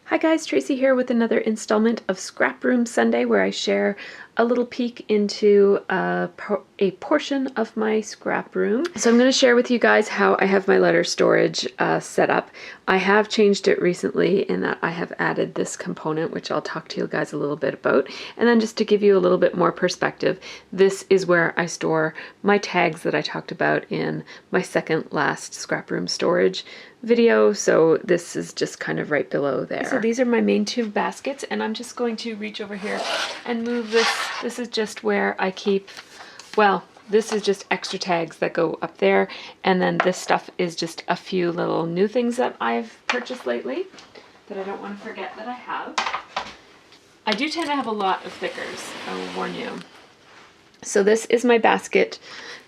Hi guys, Tracy here with another installment of Scraproom Sunday, where I share a little peek into a portion of my scrap room. So I'm going to share with you guys how I have my letter storage set up. I have changed it recently in that I have added this component, which I'll talk to you guys a little bit about. And then just to give you a little bit more perspective, this is where I store my tags that I talked about in my second last Scraproom storage video, so this is just kind of right below there. So these are my main two baskets, and I'm just going to reach over here and move this. This is just where I keep, well, this is just extra tags that go up there, and then this stuff is just a few little new things that I've purchased lately that I don't want to forget that I have. I do tend to have a lot of thickers, I will warn you. So this is my basket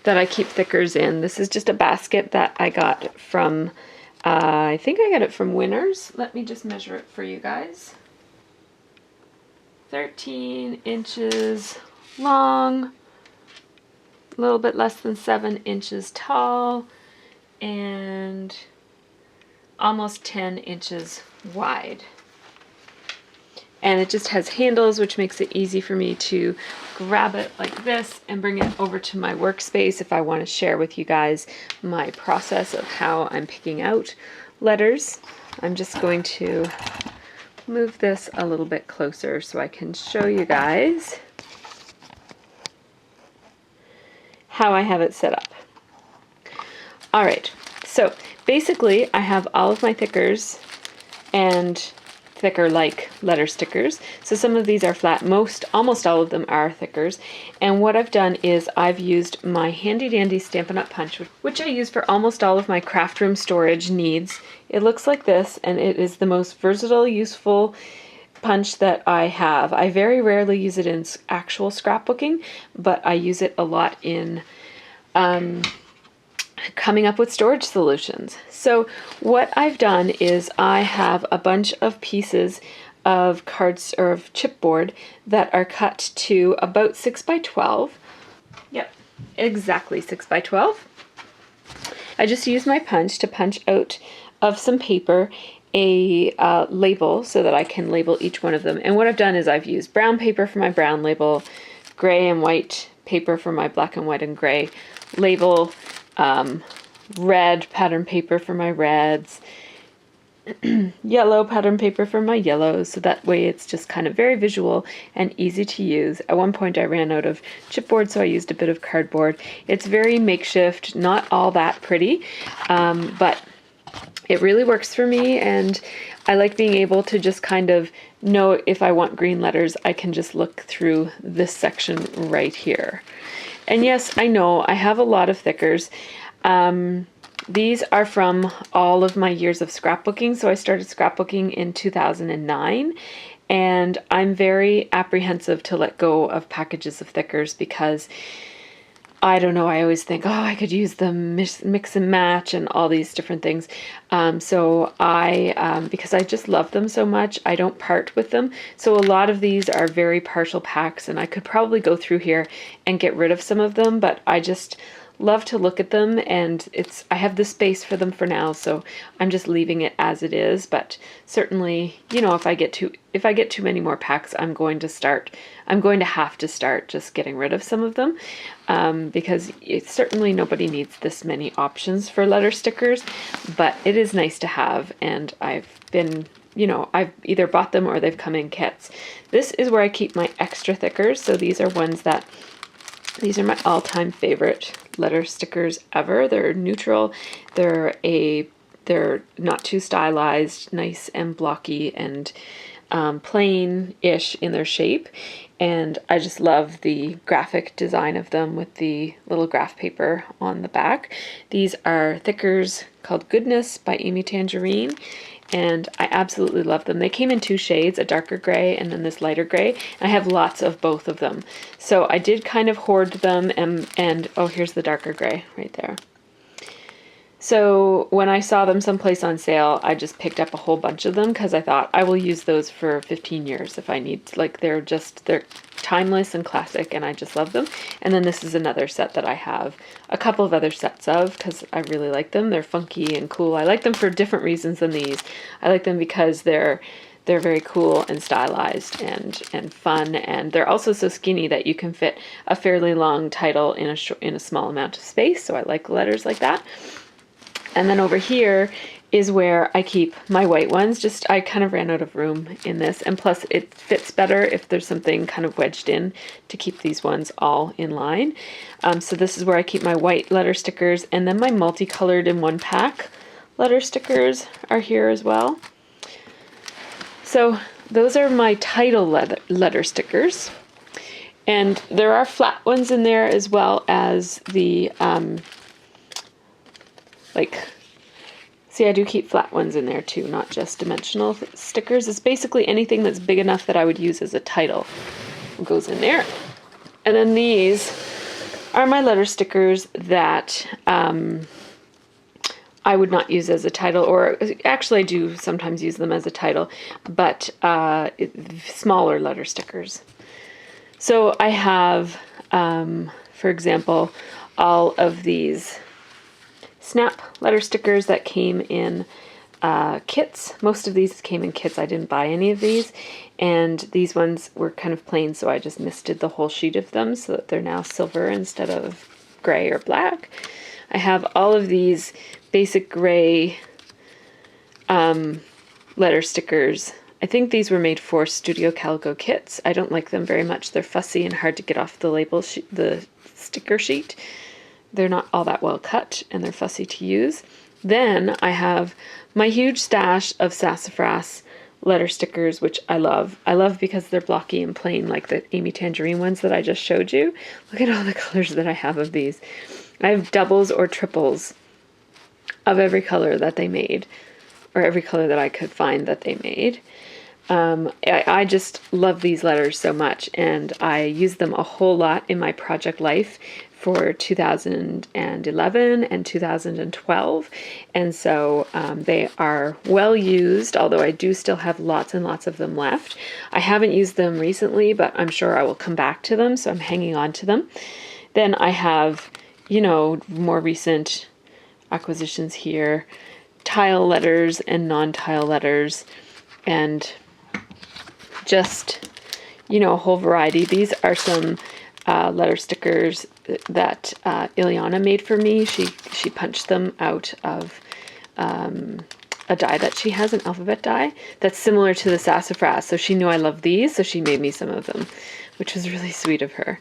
that I keep thickers in. This is just a basket that I got from I think I got it from Winners. Let me just measure it for you guys. 13 inches long, a little bit less than 7 inches tall, and almost 10 inches wide. And it just has handles, which makes it easy for me to grab it like this and bring it over to my workspace if I want to share with you guys my process of how I'm picking out letters. I'm just going to move this a little bit closer so I can show you guys how I have it set up. All right, so basically I have all of my thickers and thicker like letter stickers. So some of these are flat, almost all of them are thickers. And what I've done is I've used my handy dandy Stampin' Up! Punch, which I use for almost all of my craft room storage needs. It looks like this, and it is the most versatile, useful punch that I have. I very rarely use it in actual scrapbooking, but I use it a lot in coming up with storage solutions. So what I've done is I have a bunch of pieces of cards or of chipboard that are cut to about 6 by 12. Yep, exactly 6 by 12. I just use my punch to punch out of some paper a label so that I can label each one of them. And what I've done is I've used brown paper for my brown label, gray and white paper for my black and white and gray label, red pattern paper for my reds, yellow pattern paper for my yellows, so that way it's just kind of very visual and easy to use. At one point I ran out of chipboard, so I used a bit of cardboard. It's very makeshift, not all that pretty, but it really works for me, and I like being able to just kind of know if I want green letters, I can just look through this section right here. And yes, I know I have a lot of thickers. These are from all of my years of scrapbooking. So I started scrapbooking in 2009, and I'm very apprehensive to let go of packages of thickers because I don't know, I always think, oh, I could use them, mix and match and all these different things. So because I just love them so much, I don't part with them. So a lot of these are very partial packs, and I could probably go through here and get rid of some of them, but I just love to look at them, and I have the space for them for now, so I'm just leaving it as it is. But certainly, you know, if I get too many more packs, I'm going to have to start just getting rid of some of them, because certainly nobody needs this many options for letter stickers, but it is nice to have, and I've either bought them or they've come in kits. This is where I keep my extra thickers, so these are my all-time favorite letter stickers ever. They're neutral, they're not too stylized, nice and blocky and plain-ish in their shape, and I just love the graphic design of them with the little graph paper on the back. These are thickers called Goodness by Amy Tangerine, and I absolutely love them. They came in two shades, a darker gray and then this lighter gray. I have lots of both of them. So I did kind of hoard them, and oh, here's the darker gray right there. So when I saw them someplace on sale, I just picked up a whole bunch of them because I thought I will use those for 15 years if I need to. Like, they're timeless and classic, and I just love them. And then this is another set that I have a couple of other sets of because I really like them. They're funky and cool. I like them for different reasons than these. I like them because they're they're very cool and stylized and fun, and they're also so skinny that you can fit a fairly long title in a small amount of space, so I like letters like that. And then over here is where I keep my white ones. Just, I kind of ran out of room in this, and plus it fits better if there's something kind of wedged in to keep these ones all in line. So this is where I keep my white letter stickers, and then my multicolored in one pack letter stickers are here as well. So those are my title letter stickers. And there are flat ones in there as well as the, see, I do keep flat ones in there too, not just dimensional stickers. It's basically anything that's big enough that I would use as a title goes in there. And then these are my letter stickers that I would not use as a title, or actually I do sometimes use them as a title, but smaller letter stickers. So I have, for example, all of these snap letter stickers that came in kits. Most of these came in kits. I didn't buy any of these, and these ones were kind of plain, so I just misted the whole sheet of them so that they're now silver instead of gray or black. I have all of these basic gray letter stickers. I think these were made for Studio Calico kits. I don't like them very much. They're fussy and hard to get off the label the sticker sheet. They're not all that well cut, and they're fussy to use. Then I have my huge stash of Sassafras letter stickers, which I love. I love because they're blocky and plain, like the Amy Tangerine ones that I just showed you. Look at all the colors that I have of these. I have doubles or triples of every color that they made, or every color that I could find that they made. I just love these letters so much, and I use them a whole lot in my project life for 2011 and 2012, and so they are well used, although I do still have lots and lots of them left. I haven't used them recently, but I'm sure I will come back to them, so I'm hanging on to them. Then I have, you know, more recent acquisitions here, tile letters and non-tile letters, and just, you know, a whole variety. These are some letter stickers that Ileana made for me. She punched them out of a die that she has, an alphabet die, that's similar to the Sassafras. So she knew I love these, so she made me some of them, which was really sweet of her.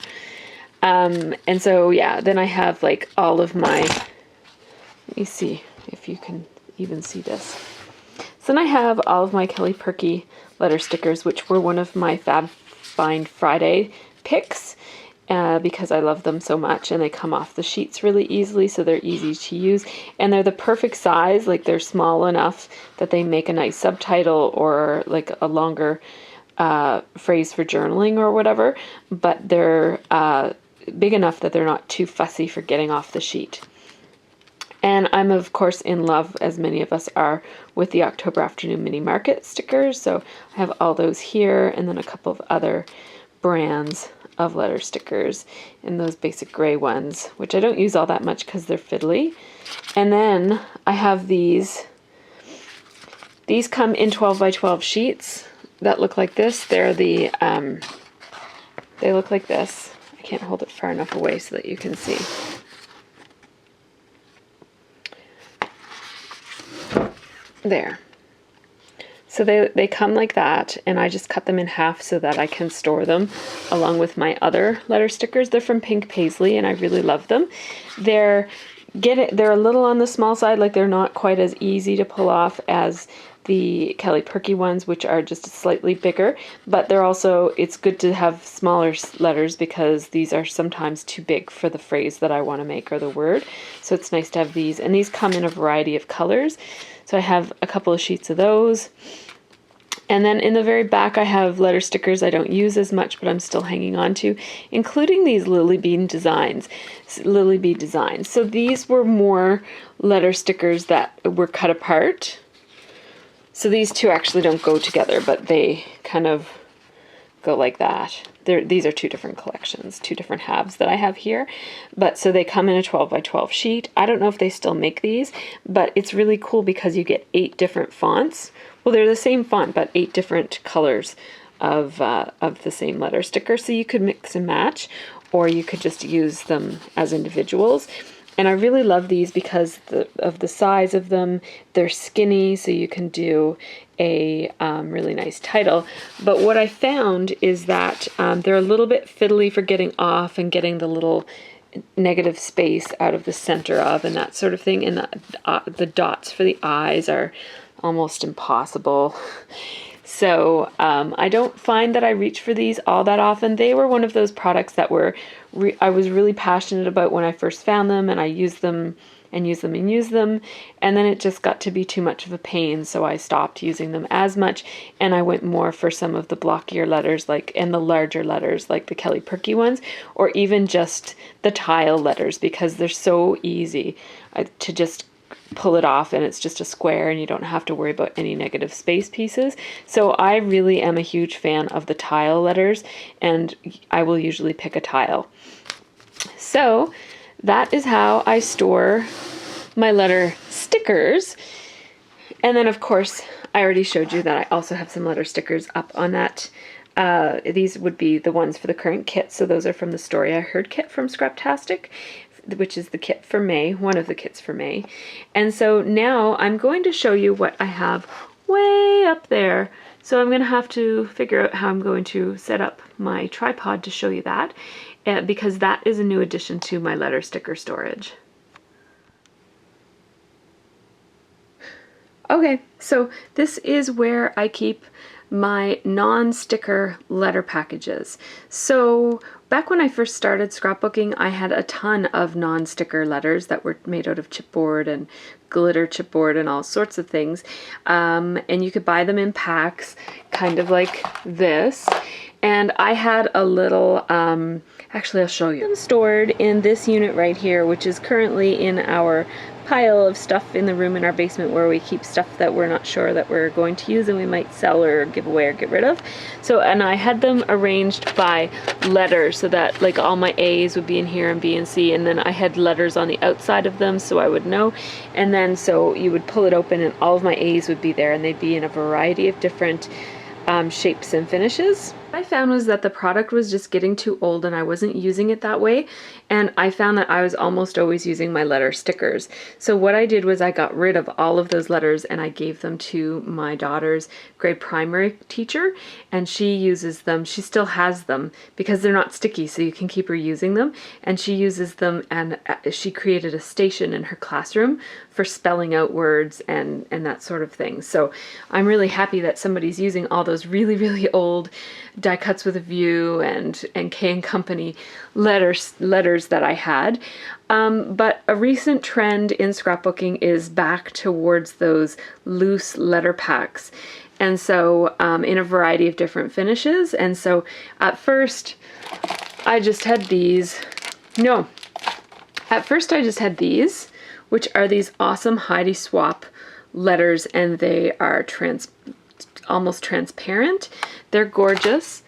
And so, yeah, then I have like all of my, let me see if you can even see this. So then I have all of my Kelly Perky letter stickers, which were one of my Fab Find Friday picks, because I love them so much, and they come off the sheets really easily, so they're easy to use, and they're the perfect size. Like, they're small enough that they make a nice subtitle or like a longer phrase for journaling or whatever, but they're big enough that they're not too fussy for getting off the sheet. And I'm, of course, in love, as many of us are, with the October Afternoon Mini Market stickers. So I have all those here, and then a couple of other brands of letter stickers, and those basic gray ones, which I don't use all that much because they're fiddly. And then I have these. These come in 12 by 12 sheets that look like this. They're the, they look like this. I can't hold it far enough away so that you can see. There. So they come like that, and I just cut them in half so that I can store them along with my other letter stickers. They're from Pink Paisley, and I really love them. They're a little on the small side, like they're not quite as easy to pull off as the Kelly Perky ones, which are just slightly bigger, but they're also, it's good to have smaller letters because these are sometimes too big for the phrase that I want to make or the word. So it's nice to have these, and these come in a variety of colors. So I have a couple of sheets of those. And then in the very back, I have letter stickers I don't use as much, but I'm still hanging on to, including these lily bead designs. So these were more letter stickers that were cut apart. So these two actually don't go together, but they kind of go like that. These are two different collections, two different halves that I have here. But so they come in a 12 by 12 sheet. I don't know if they still make these, but it's really cool because you get 8 different fonts, well, they're the same font, but 8 different colors of the same letter sticker. So you could mix and match, or you could just use them as individuals. And I really love these because of the size of them. They're skinny, so you can do a really nice title. But what I found is that they're a little bit fiddly for getting off and getting the little negative space out of the center of and that sort of thing. And the dots for the eyes are almost impossible. So I don't find that I reach for these all that often. They were one of those products that I was really passionate about when I first found them, and I used them and used them and used them, and then it just got to be too much of a pain, so I stopped using them as much, and I went more for some of the blockier letters and the larger letters like the Kelly Perky ones, or even just the tile letters, because they're so easy to just pull it off and it's just a square and you don't have to worry about any negative space pieces. So I really am a huge fan of the tile letters, and I will usually pick a tile. So that is how I store my letter stickers. And then of course I already showed you that I also have some letter stickers up on that. These would be the ones for the current kit. So those are from the Story I Heard kit from Scraptastic, which is the kit for May, one of the kits for May. And so now I'm going to show you what I have way up there. So I'm going to have to figure out how I'm going to set up my tripod to show you that, because that is a new addition to my letter sticker storage. Okay, so this is where I keep my non-sticker letter packages. So back when I first started scrapbooking, I had a ton of non-sticker letters that were made out of chipboard and glitter chipboard and all sorts of things. And you could buy them in packs, kind of like this. And I had a little, actually I'll show you, them stored in this unit right here, which is currently in our pile of stuff in the room in our basement where we keep stuff that we're not sure that we're going to use and we might sell or give away or get rid of. So, and I had them arranged by letters so that like all my A's would be in here and B and C, and then I had letters on the outside of them so I would know. And then so you would pull it open and all of my A's would be there, and they'd be in a variety of different shapes and finishes. What I found was that the product was just getting too old and I wasn't using it that way, and I found that I was almost always using my letter stickers. So what I did was I got rid of all of those letters and I gave them to my daughter's grade primary teacher, and she uses them. She still has them because they're not sticky, so you can keep reusing them, and she uses them, and she created a station in her classroom for spelling out words and that sort of thing. So I'm really happy that somebody's using all those really, really old Die Cuts with a View and K & Company letters that I had. But a recent trend in scrapbooking is back towards those loose letter packs. And so in a variety of different finishes. And so at first I just had these. No, at first I just had these, which are these awesome Heidi Swapp letters, and they are almost transparent. They're gorgeous.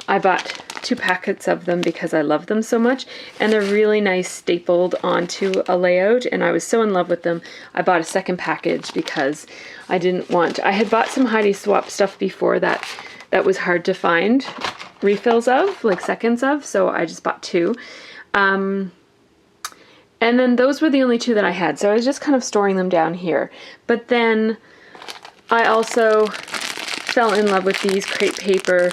I bought 2 packets of them because I love them so much, and they're really nice stapled onto a layout, and I was so in love with them I bought a second package because I had bought some Heidi Swapp stuff before that was hard to find refills of, like seconds of, so I just bought 2. And then those were the only 2 that I had, so I was just kind of storing them down here. But then I also fell in love with these crepe paper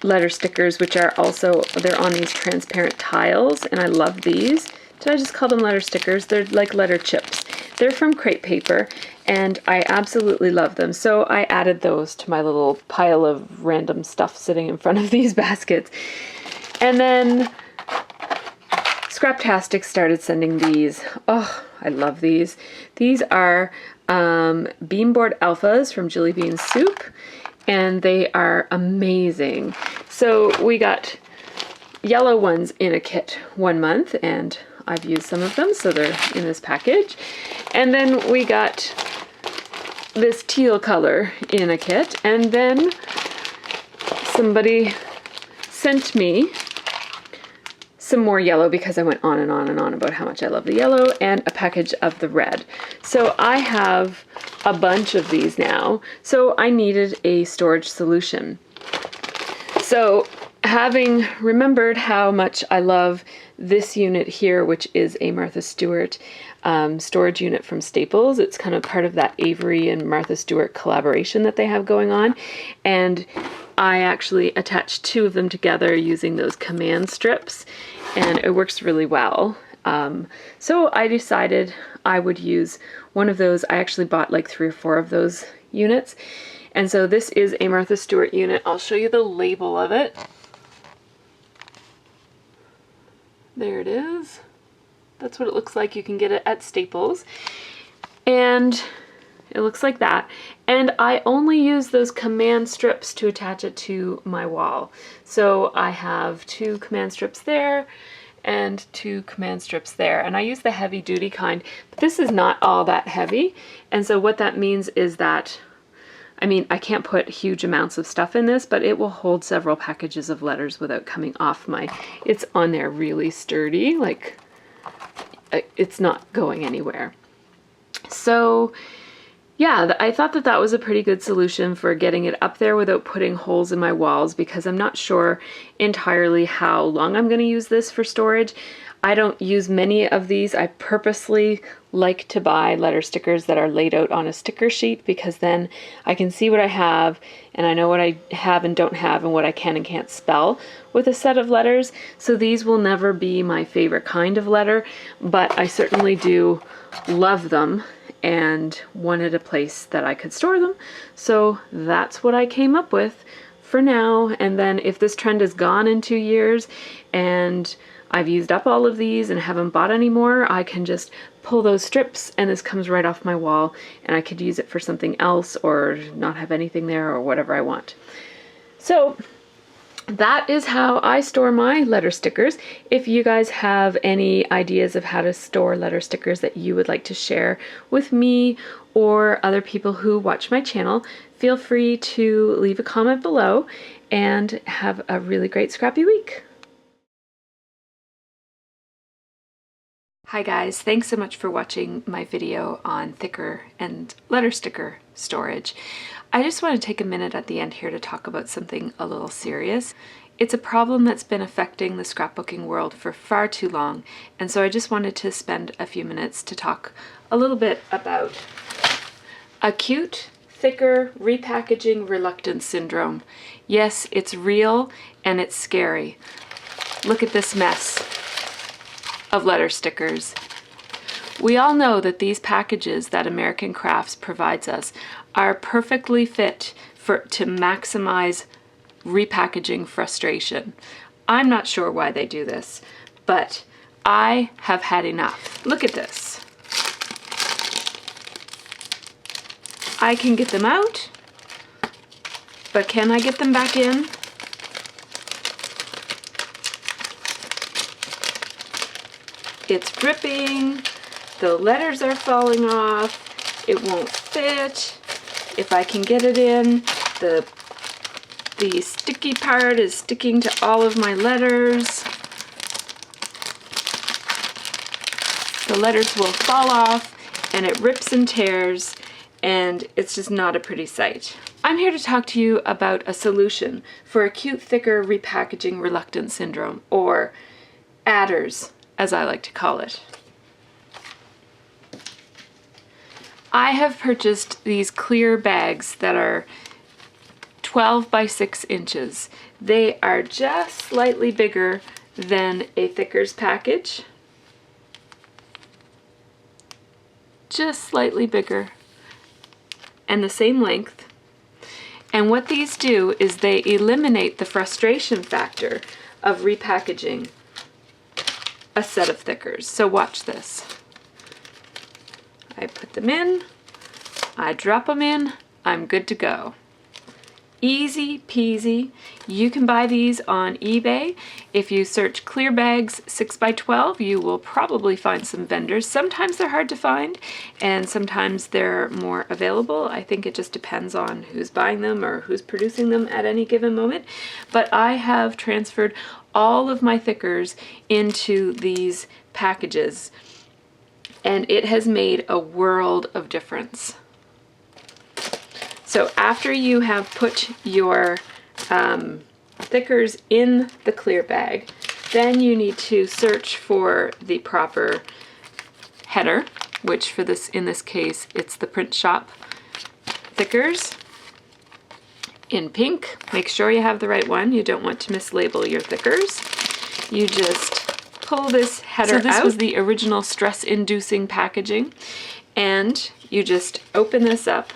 letter stickers, which are also, they're on these transparent tiles, and I love these. Did I just call them letter stickers? They're like letter chips. They're from crepe paper, and I absolutely love them. So I added those to my little pile of random stuff sitting in front of these baskets. And then Scraptastic started sending these. Oh, I love these. These are Beanboard Alphas from Jilly Bean Soup, and they are amazing. So we got yellow ones in a kit 1 month, and I've used some of them, so they're in this package. And then we got this teal color in a kit, and then somebody sent me some more yellow because I went on and on and on about how much I love the yellow, and a package of the red. So I have a bunch of these now, so I needed a storage solution. So having remembered how much I love this unit here, which is a Martha Stewart storage unit from Staples. It's kind of part of that Avery and Martha Stewart collaboration that they have going on. And I actually attached two of them together using those command strips, and it works really well. So I decided I would use one of those. I actually bought like 3 or 4 of those units. And so this is a Martha Stewart unit. I'll show you the label of it. There it is. That's what it looks like. You can get it at Staples. And it looks like that. And I only use those command strips to attach it to my wall. So I have 2 command strips there and 2 command strips there. And I use the heavy duty kind. This is not all that heavy. And so what that means is that, I mean, I can't put huge amounts of stuff in this, but it will hold several packages of letters without coming off it's on there really sturdy, like it's not going anywhere. So yeah, I thought that that was a pretty good solution for getting it up there without putting holes in my walls, because I'm not sure entirely how long I'm going to use this for storage. I don't use many of these. I purposely like to buy letter stickers that are laid out on a sticker sheet, because then I can see what I have and I know what I have and don't have and what I can and can't spell with a set of letters. So these will never be my favorite kind of letter, but I certainly do love them and wanted a place that I could store them. So that's what I came up with for now. And then if this trend is gone in 2 years and I've used up all of these and haven't bought any more, I can just pull those strips and this comes right off my wall, and I could use it for something else or not have anything there or whatever I want. So that is how I store my letter stickers. If you guys have any ideas of how to store letter stickers that you would like to share with me or other people who watch my channel, feel free to leave a comment below, and have a really great scrappy week. Hi guys, thanks so much for watching my video on thicker and letter sticker storage. I just want to take a minute at the end here to talk about something a little serious. It's a problem that's been affecting the scrapbooking world for far too long, and so I just wanted to spend a few minutes to talk a little bit about acute thicker repackaging reluctance syndrome. Yes, it's real and it's scary. Look at this mess of letter stickers. We all know that these packages that American Crafts provides us are perfectly fit to maximize repackaging frustration. I'm not sure why they do this, but I have had enough. Look at this. I can get them out, but can I get them back in? It's ripping, the letters are falling off, it won't fit. If I can get it in, the sticky part is sticking to all of my letters. The letters will fall off and it rips and tears, and it's just not a pretty sight. I'm here to talk to you about a solution for acute thicker repackaging reluctance syndrome, or adders, as I like to call it. I have purchased these clear bags that are 12 by 6 inches. They are just slightly bigger than a Thickers package. Just slightly bigger. And the same length. And what these do is they eliminate the frustration factor of repackaging a set of thickers. So watch this. I put them in, I drop them in, I'm good to go. Easy peasy. You can buy these on eBay. If you search clear bags 6 by 12, you will probably find some vendors. Sometimes they're hard to find and sometimes they're more available. I think it just depends on who's buying them or who's producing them at any given moment. But I have transferred all of my thickers into these packages, and it has made a world of difference. So after you have put your thickers in the clear bag, then you need to search for the proper header, which for this, in this case, it's the Print Shop thickers in pink. Make sure you have the right one. You don't want to mislabel your thickers. You just pull this header out. So this was the original stress-inducing packaging. And you just open this up,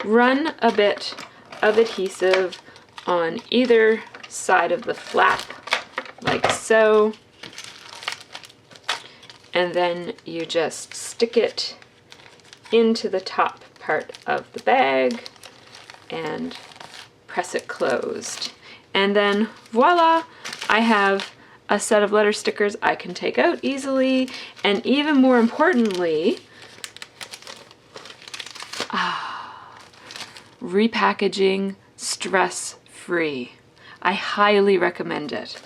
run a bit of adhesive on either side of the flap, like so. And then you just stick it into the top part of the bag and press it closed. And then voila, I have a set of letter stickers I can take out easily, and even more importantly, repackaging stress-free. I highly recommend it.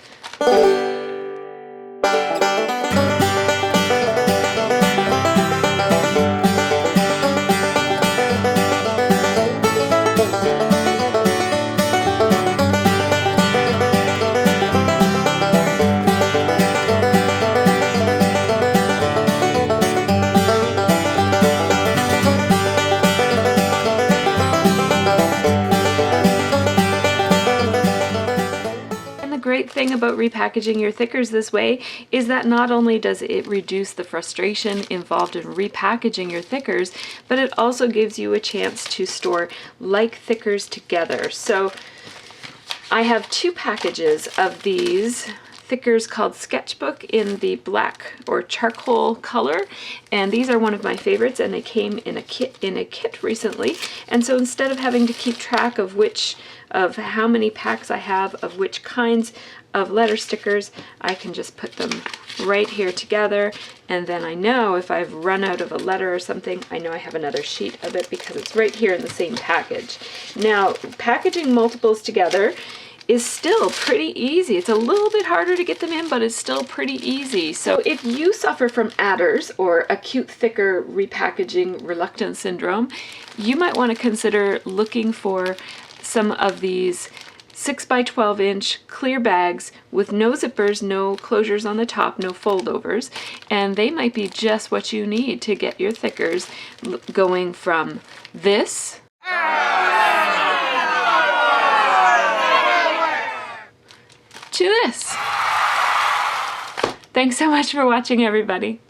Great thing about repackaging your thickers this way is that not only does it reduce the frustration involved in repackaging your thickers, but it also gives you a chance to store like thickers together. So I have 2 packages of these thickers called Sketchbook in the black or charcoal color, and these are one of my favorites, and they came in a kit recently. And so instead of having to keep track of how many packs I have of which kinds of letter stickers, I can just put them right here together, and then I know if I've run out of a letter or something, I know I have another sheet of it because it's right here in the same package. Now, packaging multiples together is still pretty easy. It's a little bit harder to get them in, but it's still pretty easy. So if you suffer from adders or acute thicker repackaging reluctance syndrome, you might want to consider looking for some of these 6 by 12 inch clear bags with no zippers, no closures on the top, no foldovers, and they might be just what you need to get your thickers going from this to this. Thanks so much for watching, everybody.